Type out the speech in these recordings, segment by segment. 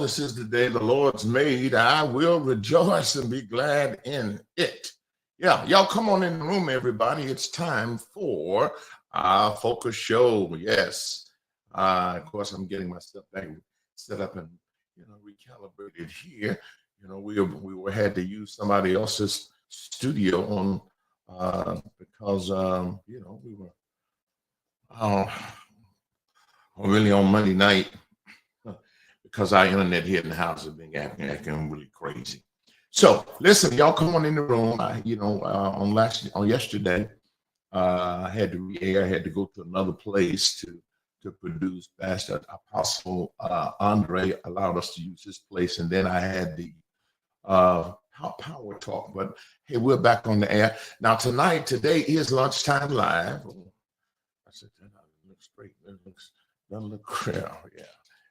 this is the day the Lord's made. I will rejoice and be glad in it. Yeah, y'all come on in the room, everybody. It's time for our focus show. Yes. Of course, I'm getting myself back set up and recalibrated here. We had to use somebody else's studio on because we were uh, really on Monday night because our internet here in the house has been acting really crazy. So listen, y'all come on in the room. On yesterday, I had to re-air. I had to go to another place to produce. Pastor Apostle Andre allowed us to use his place, and then I had the power talk. But hey, we're back on the air now. Today is lunchtime live. I said that looks straight. Doesn't look clear. Yeah,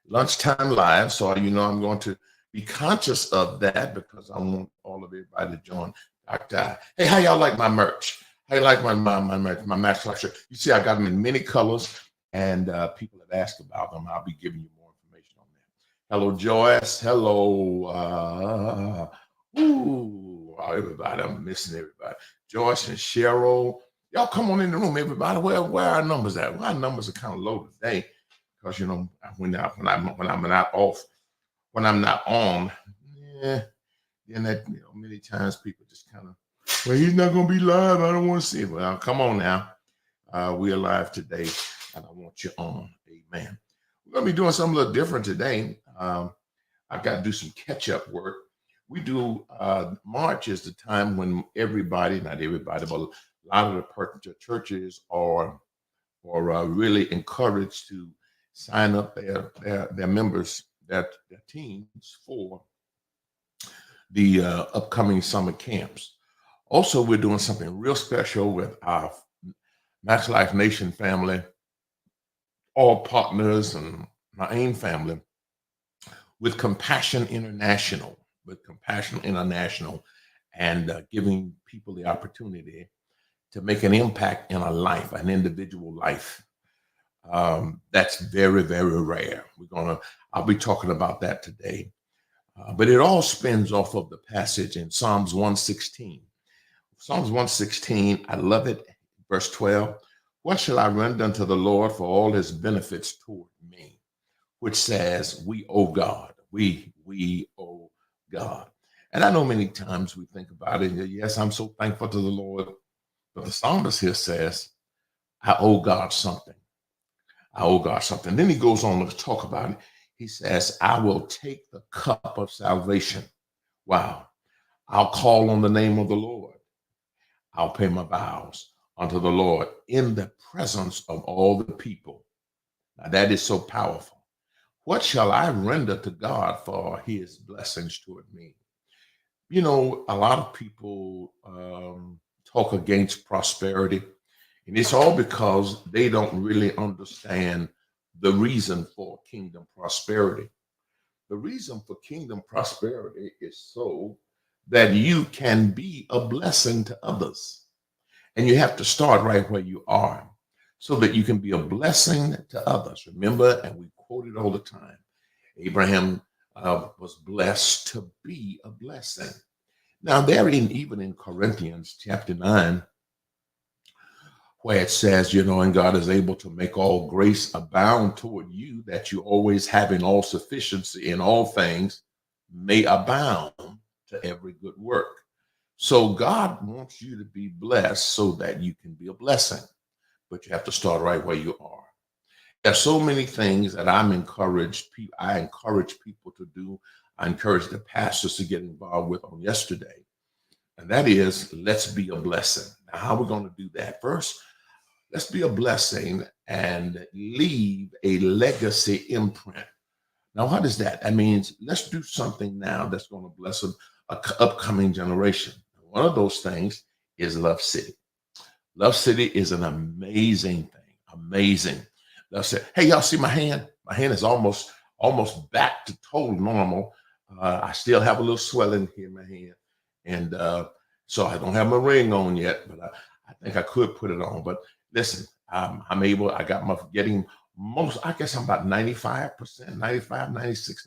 lunchtime live. So I'm going to be conscious of that because I want all of everybody to join. Dr. Hey, how y'all like my merch? How you like my merch, my MaxLife shirt? You see, I got them in many colors, and people have asked about them. I'll be giving you more information on that. Hello, Joyce. Hello. Everybody. I'm missing everybody. Joyce and Cheryl. Y'all come on in the room, everybody. Where are our numbers at? Well, our numbers are kind of low today because, when I'm not off, when I'm not on, then that, many times people just kind of, well, he's not going to be live. I don't want to see it. Well, come on now. We are live today, and I want you on. Amen. We're going to be doing something a little different today. I got to do some catch-up work. We do, March is the time when everybody, not everybody, but a lot of the churches are really encouraged to sign up their members, their teams for the upcoming summer camps. Also, we're doing something real special with our MaxLife Nation family, all partners, and my AIM family with Compassion International, and giving people the opportunity to make an impact in a life, an individual life. That's very, very rare. I'll be talking about that today. But it all spins off of the passage in Psalms 116. Psalms 116, I love it. Verse 12, what shall I render unto the Lord for all his benefits toward me? Which says, we owe God. We owe God. And I know many times we think about it. Yes, I'm so thankful to the Lord. But the psalmist here says, I owe God something. I owe God something. Then he goes on to talk about it. He says, I will take the cup of salvation. Wow. I'll call on the name of the Lord. I'll pay my vows unto the Lord in the presence of all the people. Now that is so powerful. What shall I render to God for his blessings toward me? A lot of people talk against prosperity, and it's all because they don't really understand the reason for kingdom prosperity. The reason for kingdom prosperity is so that you can be a blessing to others. And you have to start right where you are so that you can be a blessing to others. Remember, and we quote it all the time, Abraham was blessed to be a blessing. Now, even in Corinthians chapter 9, where it says, and God is able to make all grace abound toward you, that you always having all sufficiency in all things may abound to every good work. So God wants you to be blessed so that you can be a blessing, but you have to start right where you are. There's so many things that I encourage people to do. I encourage the pastors to get involved with on yesterday. And that is, let's be a blessing. Now, how are we going to do that? First, let's be a blessing and leave a legacy imprint. Now, what is that? That means let's do something now that's going to bless an upcoming generation. One of those things is Love City. Love City is an amazing thing. Amazing. Love City. Hey, y'all see my hand? My hand is almost back to total normal. I still have a little swelling here in my hand. And so I don't have my ring on yet, but I think I could put it on. But listen, I got getting most, I guess I'm about 95%, 95, 96,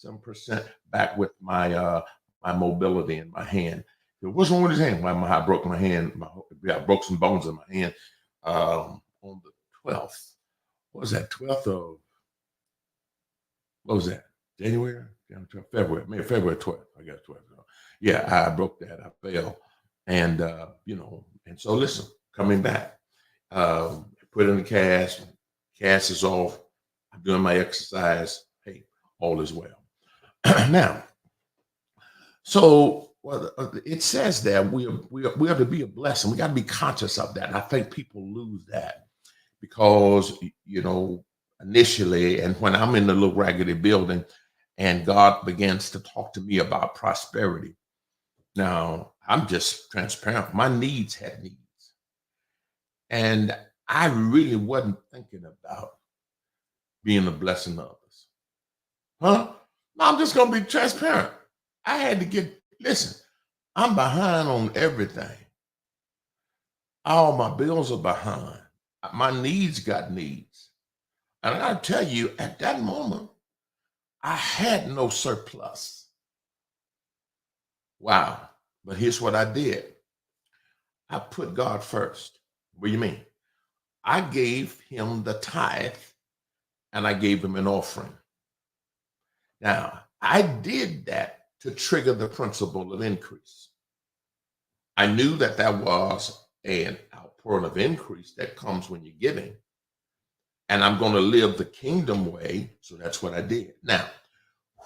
some% back with my my mobility in my hand. What's wrong with his hand? I broke my hand. I broke some bones in my hand on the 12th. What was that? 12th of, what was that? January? February, maybe February 12th. I guess 12th. Yeah, I broke that. I fell. And, and so listen, coming back, put in the cast. Cast is off. I'm doing my exercise. Hey, all is well. Now, so it says that we have to be a blessing. We got to be conscious of that. And I think people lose that because, initially, and when I'm in the little raggedy building and God begins to talk to me about prosperity. Now, I'm just transparent. My needs had needs. And I really wasn't thinking about being a blessing to others. Huh? No, I'm just going to be transparent. I had to listen, I'm behind on everything. All my bills are behind. My needs got needs. And I got to tell you, at that moment, I had no surplus. Wow. But here's what I did. I put God first. What do you mean? I gave him the tithe and I gave him an offering. Now, I did that to trigger the principle of increase. I knew that that was an outpouring of increase that comes when you're giving. And I'm going to live the kingdom way. So that's what I did. Now,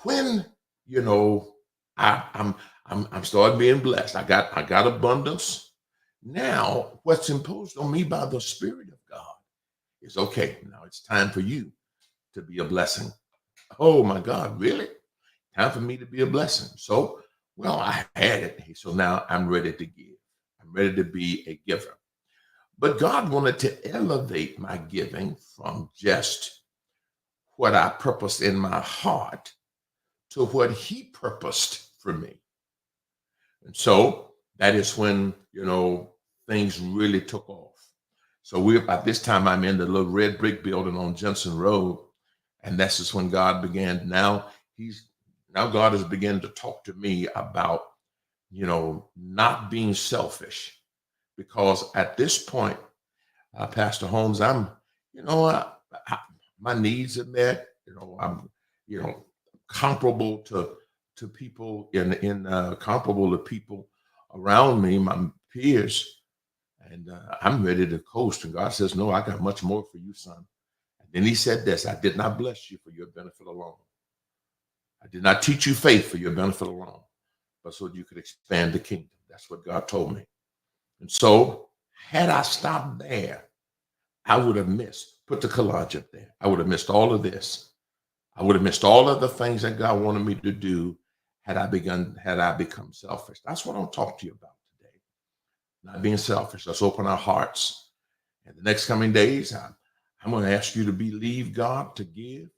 when, I'm starting being blessed. I got abundance. Now, what's imposed on me by the Spirit of God is, okay, now it's time for you to be a blessing. Oh my God, really? Time for me to be a blessing. So, I had it. So now I'm ready to give. I'm ready to be a giver. But God wanted to elevate my giving from just what I purposed in my heart to what he purposed for me. And so that is when, things really took off. So at this time, I'm in the little red brick building on Jensen Road. And that's just when God began. Now God has begun to talk to me about, not being selfish. Because at this point, Pastor Holmes, I'm, my needs are met. I'm, comparable to people comparable to people around me, my peers, and I'm ready to coast. And God says, "No, I got much more for you, son." And then He said this: "I did not bless you for your benefit alone. I did not teach you faith for your benefit alone, but so you could expand the kingdom." That's what God told me. And so, had I stopped there, I would have missed. Put the collage up there. I would have missed all of this. I would have missed all of the things that God wanted me to do had I become selfish. That's what I'll talk to you about today. Not being selfish. Let's open our hearts. And the next coming days, I'm going to ask you to believe God to give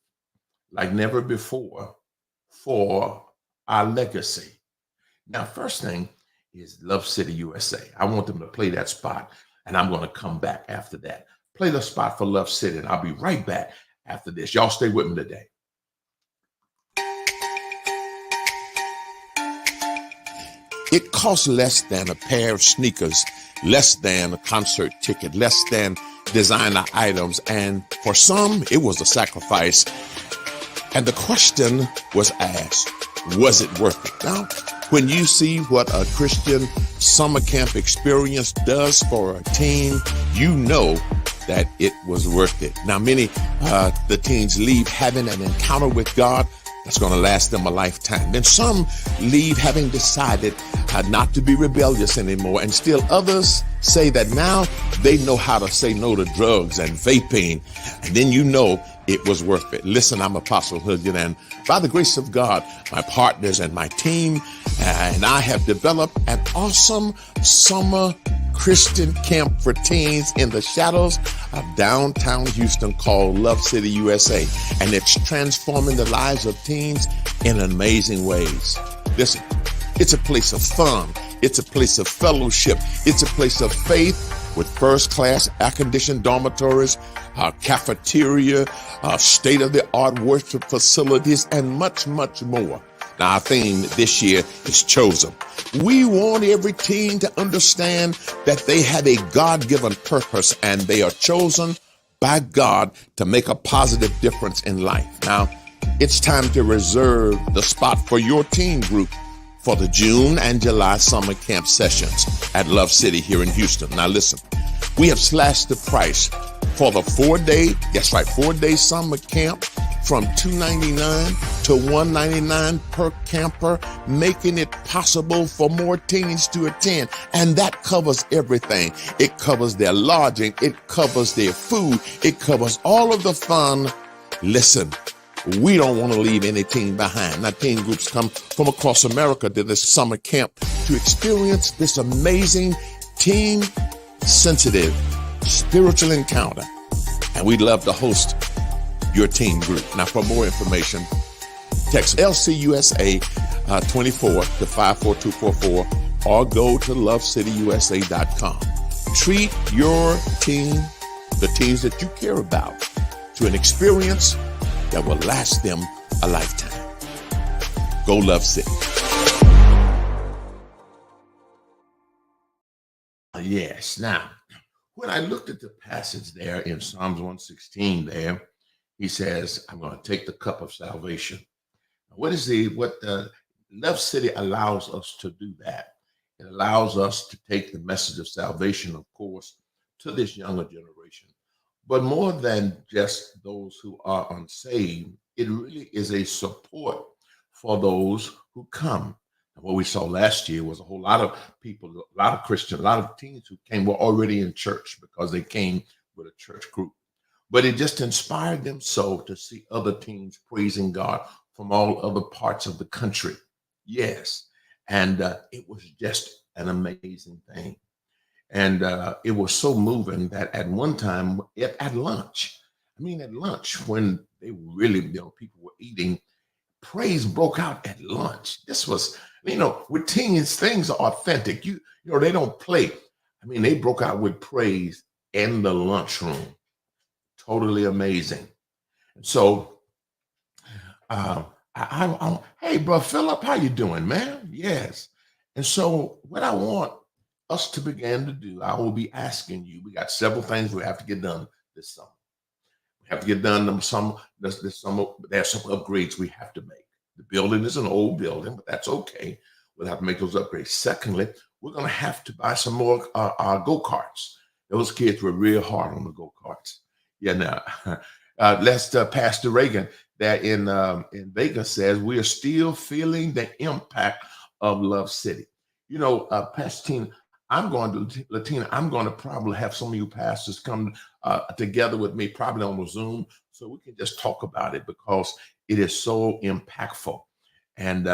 like never before for our legacy. Now, first thing is Love City, USA. I want them to play that spot, and I'm going to come back after that. Play the spot for Love City, and I'll be right back after this. Y'all stay with me today. It costs less than a pair of sneakers, less than a concert ticket, less than designer items, and for some, it was a sacrifice. And the question was asked, was it worth it? Now, when you see what a Christian summer camp experience does for a teen, you know that it was worth it. Now, many the teens leave having an encounter with God that's going to last them a lifetime. Then some leave having decided not to be rebellious anymore. And still others say that now they know how to say no to drugs and vaping. And then you know it was worth it. Listen, I'm Apostle Hilliard, and by the grace of God, my partners and my team and I have developed an awesome summer Christian camp for teens in the shadows of downtown Houston called Love City, USA. And it's transforming the lives of teens in amazing ways. Listen, it's a place of fun. It's a place of fellowship. It's a place of faith with first-class air-conditioned dormitories, cafeteria, state-of-the-art worship facilities, and much, much more. Now, our theme this year is chosen. We want every teen to understand that they have a God-given purpose and they are chosen by God to make a positive difference in life. Now, it's time to reserve the spot for your teen group for the June and July summer camp sessions at Love City here in Houston. Now listen, we have slashed the price for the 4-day summer camp from $299 to $199 per camper, making it possible for more teens to attend. And that covers everything. It covers their lodging, it covers their food, it covers all of the fun. Listen, we don't want to leave any teen behind. Now, teen groups come from across America to this summer camp to experience this amazing teen-sensitive spiritual encounter. And we'd love to host your teen group. Now, for more information, text LCUSA 24 to 54244 or go to lovecityusa.com. Treat your teen, the teens that you care about, to an experience that will last them a lifetime. Go Love City. Yes. Now, when I looked at the passage there in Psalms 116 there, he says, I'm going to take the cup of salvation. What Love City allows us to do that. It allows us to take the message of salvation, of course, to this younger generation. But more than just those who are unsaved, it really is a support for those who come. And what we saw last year was a whole lot of people, a lot of Christians, a lot of teens who came were already in church because they came with a church group. But it just inspired them so to see other teens praising God from all other parts of the country. Yes. And it was just an amazing thing. And it was so moving that at one time at lunch, when they really, people were eating, praise broke out at lunch. This was, with teens, things are authentic. They don't play. They broke out with praise in the lunchroom. Totally amazing. So, hey, bro, Philip, how you doing, man? Yes. And so what I want us to begin to do, I will be asking you, we got several things we have to get done this summer. We have to get done this summer. There's some upgrades we have to make. The building is an old building, but that's okay. We'll have to make those upgrades. Secondly, we're going to have to buy some more go-karts. Those kids were real hard on the go-karts. Yeah, now, Pastor Reagan there in Vegas says, we are still feeling the impact of Love City. Pastor Latina, I'm going to probably have some of you pastors come together with me, probably on the Zoom, so we can just talk about it because it is so impactful. And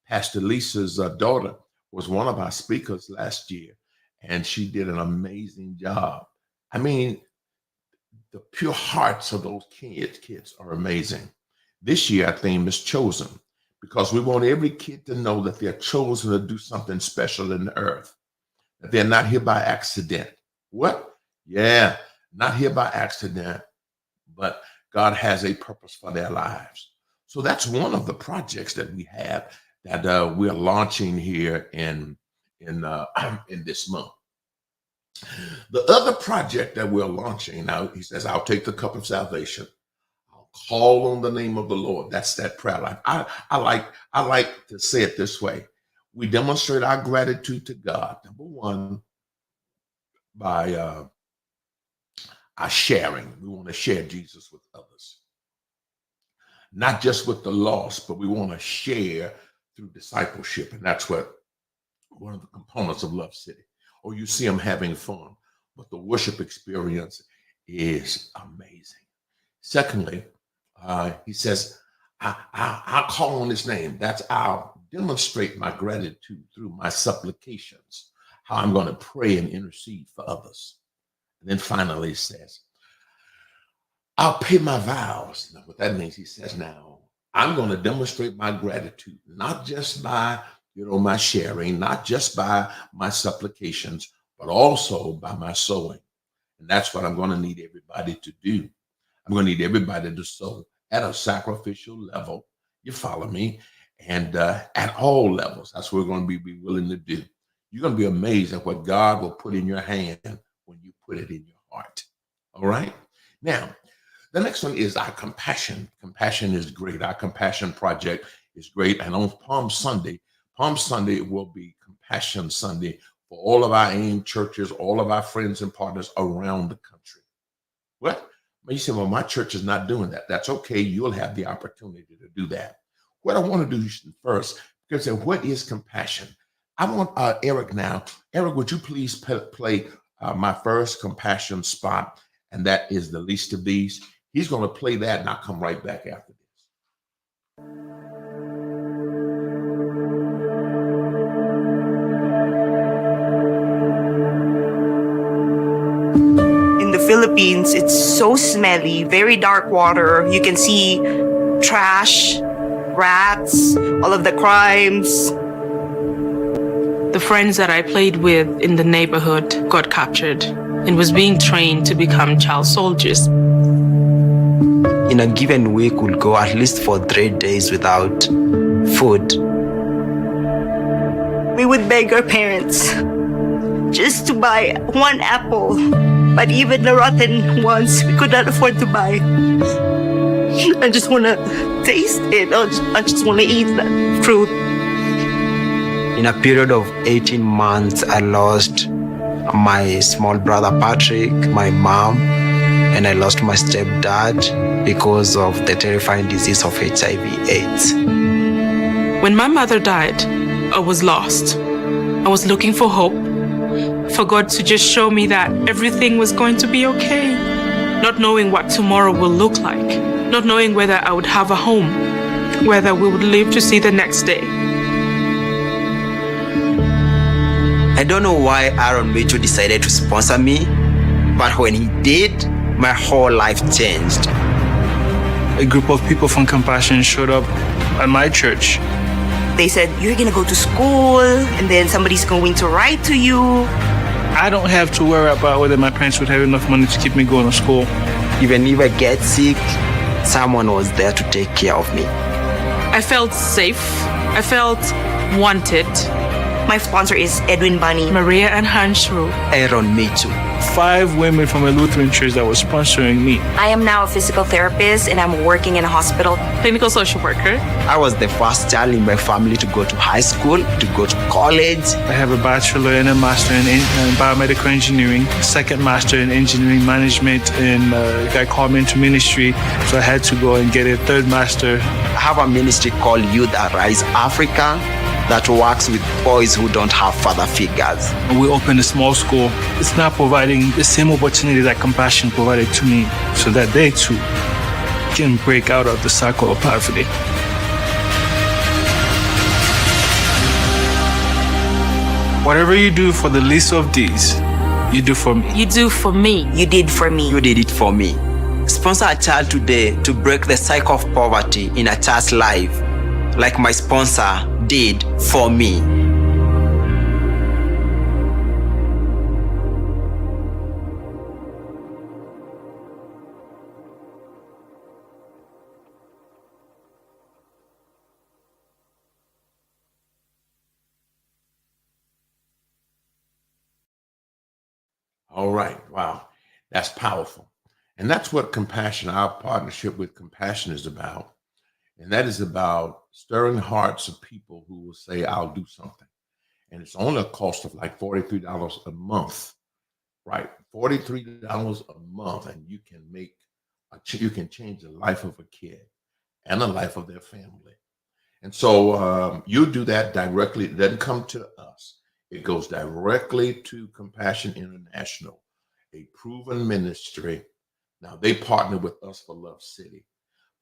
Pastor Lisa's daughter was one of our speakers last year, and she did an amazing job. The pure hearts of those kids are amazing. This year, our theme is chosen because we want every kid to know that they're chosen to do something special in the earth, that they're not here by accident. What? Yeah, not here by accident, but God has a purpose for their lives. So that's one of the projects that we have that we're launching here in this month. The other project that we're launching now, he says, I'll take the cup of salvation. I'll call on the name of the Lord. That's that prayer life. I like to say it this way. We demonstrate our gratitude to God, number one, by our sharing. We want to share Jesus with others. Not just with the lost, but we want to share through discipleship. And that's what one of the components of Love City. Or you see them having fun, but the worship experience is amazing. Secondly, he says, I'll call on his name. I'll demonstrate my gratitude through my supplications, how I'm going to pray and intercede for others. And then finally he says, I'll pay my vows. Now, what that means, he says, now, I'm going to demonstrate my gratitude, not just by my sharing, not just by my supplications, but also by my sowing. And that's what I'm going to need everybody to do. I'm going to need everybody to sow at a sacrificial level. You follow me? And at all levels. That's what we're going to be willing to do. You're going to be amazed at what God will put in your hand when you put it in your heart. All right? Now, the next one is our compassion. Compassion is great. Our compassion project is great. And on Palm Sunday will be Compassion Sunday for all of our AIM churches, all of our friends and partners around the country. What? You say, well, my church is not doing that. That's okay. You'll have the opportunity to do that. What I want to do first, because what is compassion? I want Eric now. Eric, would you please play my first compassion spot? And that is the least of these. He's going to play that, and I'll come right back after this. In the Philippines, it's so smelly, very dark water. You can see trash, rats, all of the crimes. The friends that I played with in the neighborhood got captured and was being trained to become child soldiers. In a given week, we'll go at least for 3 days without food. We would beg our parents just to buy one apple, but even the rotten ones we could not afford to buy. I just want to taste it. I just want to eat that fruit. In a period of 18 months, I lost my small brother Patrick, my mom, and I lost my stepdad because of the terrifying disease of HIV/AIDS. When my mother died, I was lost. I was looking for hope, for God to just show me that everything was going to be okay. Not knowing what tomorrow will look like, not knowing whether I would have a home, whether we would live to see the next day. I don't know why Aaron Mitchell decided to sponsor me, but when he did, my whole life changed. A group of people from Compassion showed up at my church. They said, you're going to go to school, and then somebody's going to write to you. I don't have to worry about whether my parents would have enough money to keep me going to school. Even if I get sick, someone was there to take care of me. I felt safe. I felt wanted. My sponsor is Edwin Bunny, Maria and Hanshru, Aaron Mitchell. 5 women from a Lutheran church that was sponsoring me. I am now a physical therapist and I'm working in a hospital. clinical social worker. I was the first child in my family to go to high school, to go to college. I have a bachelor and a master in biomedical engineering, second master in engineering management, and a guy called me into ministry, so I had to go and get a third master. I have a ministry called Youth Arise Africa that works with boys who don't have father figures. We opened a small school. It's now providing the same opportunity that Compassion provided to me, so that they too can break out of the cycle of poverty. Whatever you do for the least of these, you do for me. You do for me. You did for me. You did it for me. Sponsor a child today to break the cycle of poverty in a child's life, like my sponsor did for me. All right. Wow. That's powerful. And that's what Compassion, our partnership with Compassion is about. And that is about stirring the hearts of people who will say, I'll do something. And it's only a cost of like $43 a month, right? $43 a month. And you can you can change the life of a kid and the life of their family. And so you do that directly. It doesn't come to us. It goes directly to Compassion International, a proven ministry. Now, they partner with us for Love City.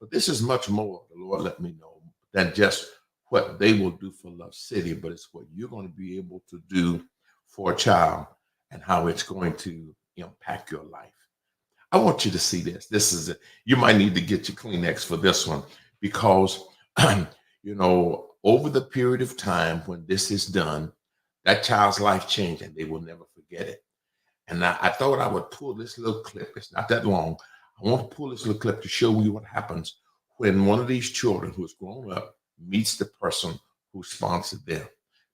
But this is much more, the Lord let me know, than just what they will do for Love City, but it's what you're going to be able to do for a child and how it's going to impact your life. I want you to see this. This is it. You might need to get your Kleenex for this one because, over the period of time when this is done, That child's life changed, and they will never forget it. And I thought I would pull this little clip. It's not that long. I want to pull this little clip to show you what happens when one of these children who's grown up meets the person who sponsored them.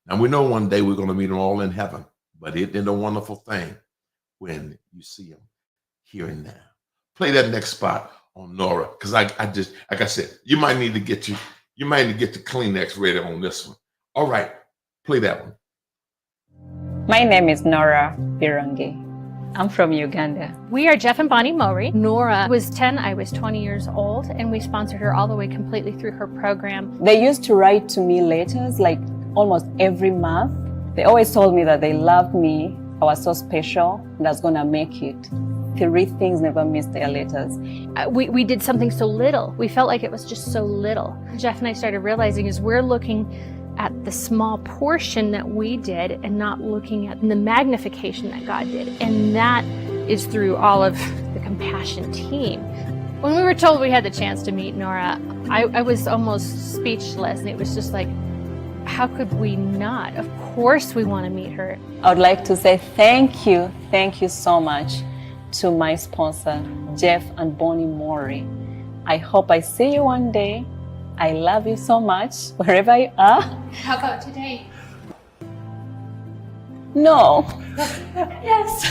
Now, we know one day we're going to meet them all in heaven, but isn't a wonderful thing when you see them here and now. Play that next spot on Nora, because I just, like I said, you might need to get the Kleenex ready on this one. All right, play that one. My name is Nora Birangi. I'm from Uganda. We are Jeff and Bonnie Mowry. Nora was 10, I was 20 years old, and we sponsored her all the way completely through her program. They used to write to me letters like almost every month. They always told me that they loved me, I was so special, and I was gonna make it. 3 things never missed their letters. We did something so little. We felt like it was just so little. Jeff and I started realizing is we're looking at the small portion that we did and not looking at the magnification that God did. And that is through all of the compassion team. When we were told we had the chance to meet Nora, I was almost speechless. And it was just like, how could we not? Of course we want to meet her. I would like to say thank you so much to my sponsor, Jeff and Bonnie Mowry. I hope I see you one day. I love you so much, wherever you are. How about today? No. Yes.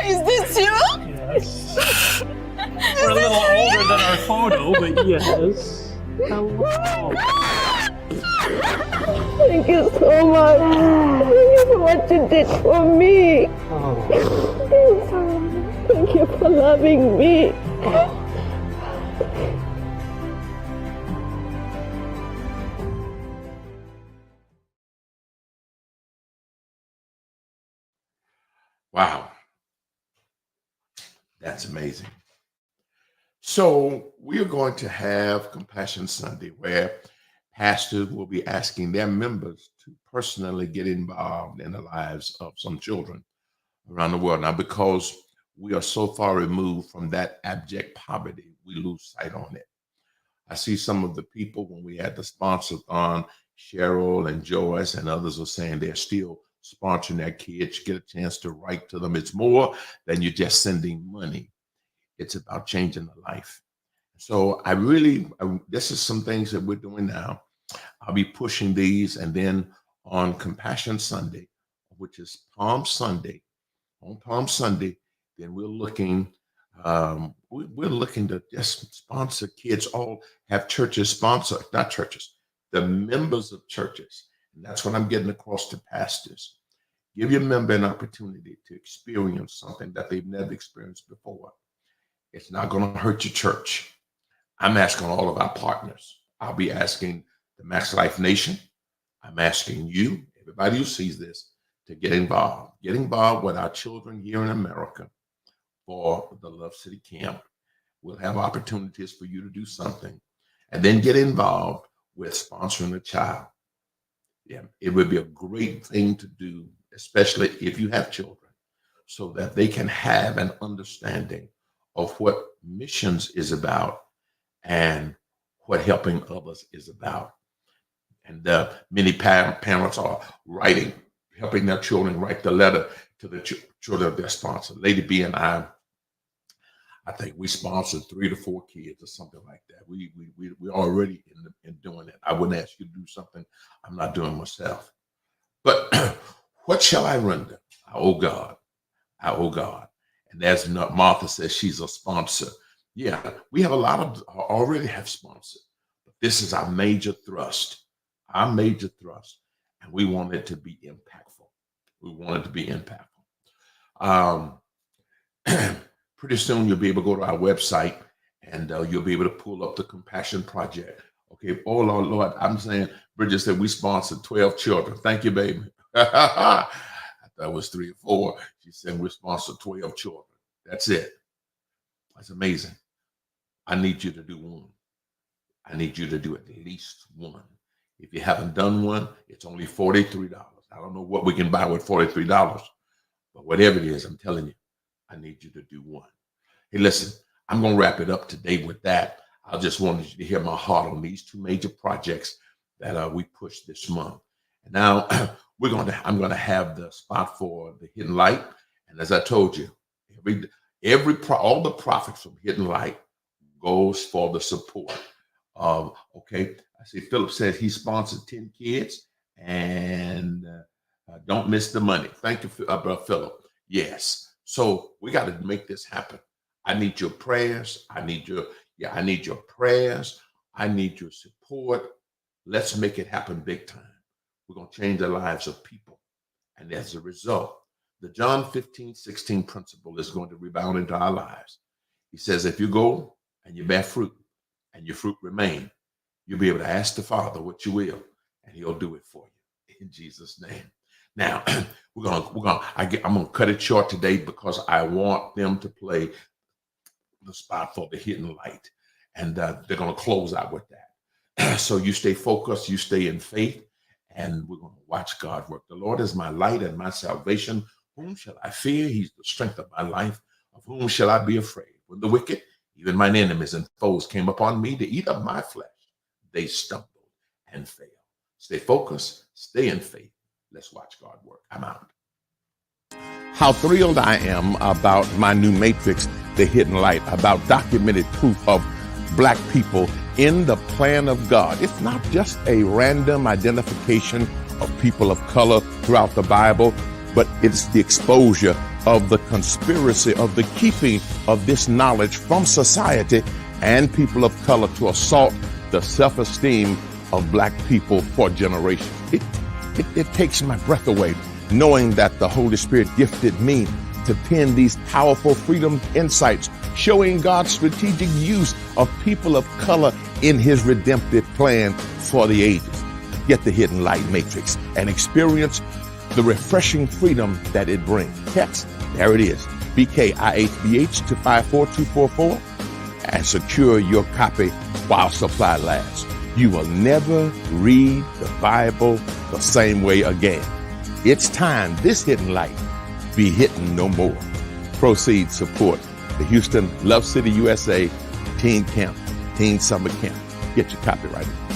Is this you? Yes. We're a little older than our photo, but yes. Hello. Thank you so much. Thank you for what you did for me. Oh. Thank you for loving me. Wow. That's amazing. So we are going to have Compassion Sunday where pastors will be asking their members to personally get involved in the lives of some children around the world. Now, because we are so far removed from that abject poverty, we lose sight on it. I see some of the people when we had the sponsors on, Cheryl and Joyce and others are saying they're still sponsoring their kids. You get a chance to write to them. It's more than you're just sending money. It's about changing the life. So this is some things that we're doing now. I'll be pushing these, and then on Compassion Sunday, which is Palm Sunday, on Palm Sunday, then we're looking to just sponsor kids. All have churches sponsor, not churches, the members of churches. And that's what I'm getting across to pastors. Give your member an opportunity to experience something that they've never experienced before. It's not going to hurt your church. I'm asking all of our partners. I'll be asking the MaxLife Nation. I'm asking you, everybody who sees this, to get involved. Get involved with our children here in America for the Love City Camp. We'll have opportunities for you to do something. And then get involved with sponsoring a child. Yeah, it would be a great thing to do, especially if you have children, so that they can have an understanding of what missions is about and what helping others is about. And many parents are helping their children write the letter to the children of their sponsor. Lady B and I think we sponsored 3 to 4 kids or something like that. We're already in doing it. I wouldn't ask you to do something I'm not doing myself. But what shall I render? I owe God. I owe God. And as Martha says, she's a sponsor. Yeah, we have a lot of already have sponsored. But this is our major thrust. Our major thrust. And we want it to be impactful. We want it to be impactful. Pretty soon you'll be able to go to our website and you'll be able to pull up the Compassion Project. Okay. Oh, Lord, I'm saying, Bridget said we sponsored 12 children. Thank you, baby. I thought it was 3 or 4. She said we sponsored 12 children. That's it. That's amazing. I need you to do one. I need you to do at least one. If you haven't done one, it's only $43. I don't know what we can buy with $43, but whatever it is, I'm telling you, I need you to do one. Hey, listen, I'm going to wrap it up today with that. I just wanted you to hear my heart on these two major projects that we pushed this month. And now I'm going to have the spot for the Hidden Light. And as I told you, all the profits from Hidden Light goes for the support of, okay, I see Philip said he sponsored 10 kids and don't miss the money. Thank you, Brother Philip. Yes. So we got to make this happen. I need your prayers. I need your prayers. I need your support. Let's make it happen big time. We're going to change the lives of people. And as a result, the John 15:16 principle is going to rebound into our lives. He says, if you go and you bear fruit and your fruit remain, you'll be able to ask the Father what you will, and he'll do it for you in Jesus' name. Now, I'm going to cut it short today because I want them to play the spot for the Hidden Light. And they're going to close out with that. So you stay focused, you stay in faith, and we're going to watch God work. The Lord is my light and my salvation. Whom shall I fear? He's the strength of my life. Of whom shall I be afraid? When the wicked, even mine enemies and foes, came upon me to eat up my flesh, they stumbled and failed. Stay focused, stay in faith. Let's watch God work. I'm out. How thrilled I am about my new matrix, The Hidden Light, about documented proof of Black people in the plan of God. It's not just a random identification of people of color throughout the Bible, but it's the exposure of the conspiracy of the keeping of this knowledge from society and people of color to assault the self-esteem of Black people for generations. It takes my breath away knowing that the Holy Spirit gifted me to pen these powerful freedom insights, showing God's strategic use of people of color in his redemptive plan for the ages. Get the Hidden Light Matrix and experience the refreshing freedom that it brings. Text, there it is, BKIHBH to 54244 and secure your copy while supply lasts. You will never read the Bible the same way again. It's time this Hidden Light be hidden no more. Proceeds support the Houston Love City USA Teen Camp, Teen Summer Camp. Get your copy right now.